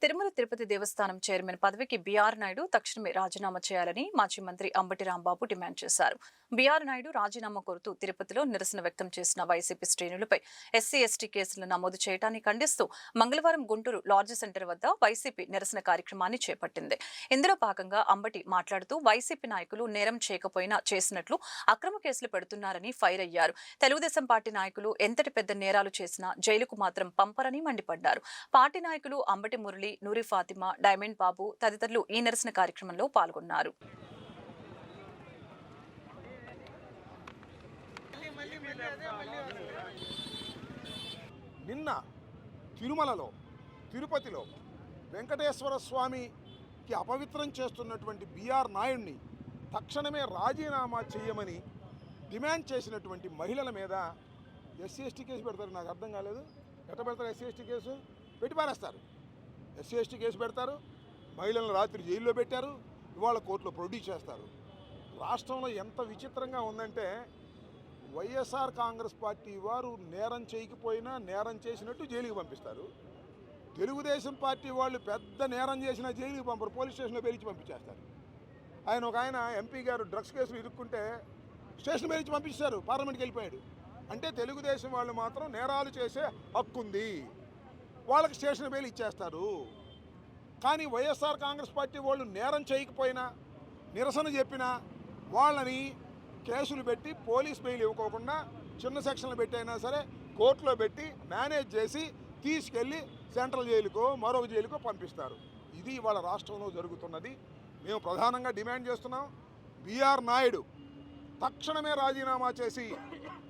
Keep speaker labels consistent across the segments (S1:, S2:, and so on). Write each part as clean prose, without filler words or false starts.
S1: తిరుమల తిరుపతి దేవస్థానం chairman పదవికి BR Naidu తక్షణమే రాజీనామా చేయాలని మాజీ మంత్రి అంబటి రాంబాబు డిమాండ్ చేశారు. బీఆర్ నాయుడు రాజీనామా కోరుతూ తిరుపతిలో నిరసన వ్యక్తం చేసిన వైసీపీ శ్రేణులపై ఎస్సీ ఎస్టీ కేసులు నమోదు చేయడాన్ని ఖండిస్తూ మంగళవారం గుంటూరు లార్జ్ సెంటర్ వద్ద వైసీపీ నిరసన కార్యక్రమాన్ని చేపట్టింది. ఇందులో భాగంగా అంబటి మాట్లాడుతూ వైసీపీ నాయకులు నేరం చేయకపోయినా చేసినట్లు అక్రమ కేసులు పెడుతున్నారని ఫైర్ అయ్యారు. తెలుగుదేశం పార్టీ నాయకులు ఎంతటి పెద్ద నేరాలు చేసినా జైలుకు మాత్రం పంపరని మండిపడ్డారు. పార్టీ నాయకులు అంబటి మురళి, నూరి ఫాతిమా, డైమండ్ బాబు తదితరులు ఈ నిరసన కార్యక్రమంలో పాల్గొన్నారు.
S2: నిన్న తిరుమలలో, తిరుపతిలో వెంకటేశ్వర స్వామికి అపవిత్రం చేస్తున్నటువంటి బీఆర్ నాయుడిని తక్షణమే రాజీనామా చేయమని డిమాండ్ చేసినటువంటి మహిళల మీద ఎస్సీ ఎస్టీ కేసు పెడతారు. నాకు అర్థం కాలేదు. ఎట్లా పెడతారు? ఎస్సీ ఎస్టీ కేసు పెట్టి పారేస్తారు. ఎస్సీ ఎస్టీ కేసు పెడతారు. మహిళలను రాత్రి జైల్లో పెట్టారు. ఇవాళ కోర్టులో ప్రొడ్యూస్ చేస్తారు. రాష్ట్రంలో ఎంత విచిత్రంగా ఉందంటే, వైఎస్ఆర్ కాంగ్రెస్ పార్టీ వారు నేరం చేయకపోయినా నేరం చేసినట్టు జైలుకి పంపిస్తారు. తెలుగుదేశం పార్టీ వాళ్ళు పెద్ద నేరం చేసినా జైలుకి పంపరు, పోలీస్ స్టేషన్లో బెదిరించి పంపించేస్తారు. ఆయన ఎంపీ గారు డ్రగ్స్ కేసులు ఇరుక్కుంటే స్టేషన్ బెదిరించి పంపించారు, పార్లమెంట్కి వెళ్ళిపోయాడు. అంటే తెలుగుదేశం వాళ్ళు మాత్రం నేరాలు చేసే హక్కుంది, వాళ్ళకి స్టేషన్ బెయిల్ ఇచ్చేస్తారు. కానీ వైఎస్ఆర్ కాంగ్రెస్ పార్టీ వాళ్ళు నేరం చేయకపోయినా, నిరసన చెప్పినా వాళ్ళని కేసులు పెట్టి పోలీస్ బెయిల్ ఇవ్వకోకుండా చిన్న సెక్షన్లు పెట్టి అయినా సరే కోర్టులో పెట్టి మేనేజ్ చేసి తీసుకెళ్ళి సెంట్రల్ జైలుకో మరొక జైలుకో పంపిస్తారు. ఇది ఇవాళ రాష్ట్రంలో జరుగుతున్నది. మేము ప్రధానంగా డిమాండ్ చేస్తున్నాం, బీఆర్ నాయుడు తక్షణమే రాజీనామా చేసి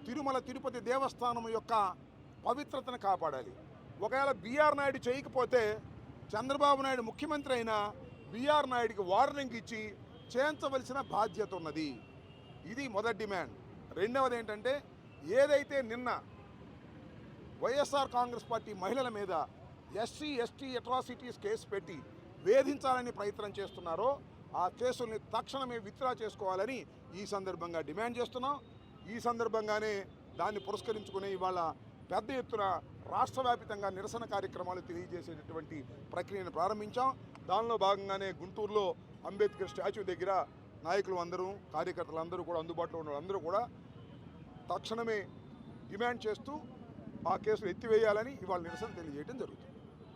S2: తిరుమల తిరుపతి దేవస్థానం యొక్క పవిత్రతను కాపాడాలి. ఒకవేళ బీఆర్ నాయుడు చేయకపోతే చంద్రబాబు నాయుడు ముఖ్యమంత్రి అయినా బీఆర్ నాయుడికి వార్నింగ్ ఇచ్చి చేయించవలసిన బాధ్యత ఉన్నది. ఇది మొదటి డిమాండ్. రెండవది ఏంటంటే, ఏదైతే నిన్న వైఎస్ఆర్ కాంగ్రెస్ పార్టీ మహిళల మీద ఎస్సీ ఎస్టీ అట్రాసిటీస్ కేసు పెట్టి వేధించాలని ప్రయత్నం చేస్తున్నారో ఆ కేసుల్ని తక్షణమే విత్డ్రా చేసుకోవాలని ఈ సందర్భంగా డిమాండ్ చేస్తున్నాం. ఈ సందర్భంగానే దాన్ని పురస్కరించుకుని ఇవాళ పెద్ద ఎత్తున రాష్ట్ర వ్యాప్తంగా నిరసన కార్యక్రమాలు తెలియజేసేటటువంటి ప్రక్రియను ప్రారంభించాం. దానిలో భాగంగానే గుంటూరులో అంబేద్కర్ స్టాచ్యూ దగ్గర నాయకులు అందరూ, కార్యకర్తలు అందరూ కూడా, అందుబాటులో ఉన్న అందరూ కూడా తక్షణమే డిమాండ్ చేస్తూ ఆ కేసులు ఎత్తివేయాలని ఇవాళ నిరసన తెలియజేయడం జరుగుతుంది.